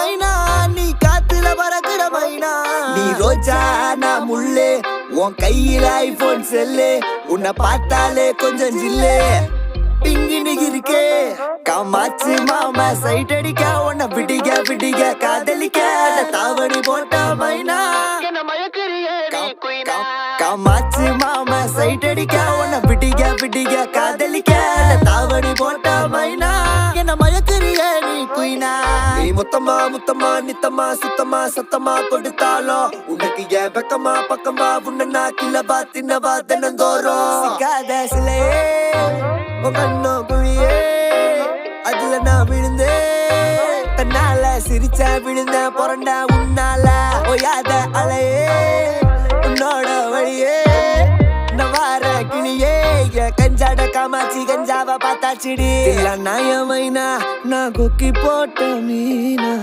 மைனா நீ காத்துல பறக்குற மைனா நீ ரோஜா நான் முள்ளே உன் கையில ஐபோன் செல்லு உன்னை பார்த்தாலே கொஞ்சம் ஜில்லு பிங்கினு இருக்கே காமாச்சு மாமா சைட் அடிக்க உன்னை பிடிக்க பிடிக்க காதலிக்க தாவணி போட்ட மைனா காமாச்சு மாமா சைட் அடிக்க உன்னை பிடிக்க பிடிக்க காதலிக்க தாவணி போட்ட மைனா என்ன மயக்குறிய நீ குயினா நீ முத்தமா முத்தமா நித்தமா சுத்தமா சத்தமா கொடுத்தாலும் உனக்கு ஏன் பக்கமா பக்கமா உன்ன கிளபா தின்னவா தினந்தோறும் காத சிலே கண்ணோ குழியே அதுல நான் விழுந்தேன் தன்னால சிரிச்ச விழுந்த பொறண்டா உன்னால ஓயாத அலையே உன்னோட வழியே நவார கிளியே கஞ்சாட காமாச்சி கஞ்சாவ பார்த்தாச்சிடி இல்ல நாயமைனா நான் கொக்கி போட்ட மீனா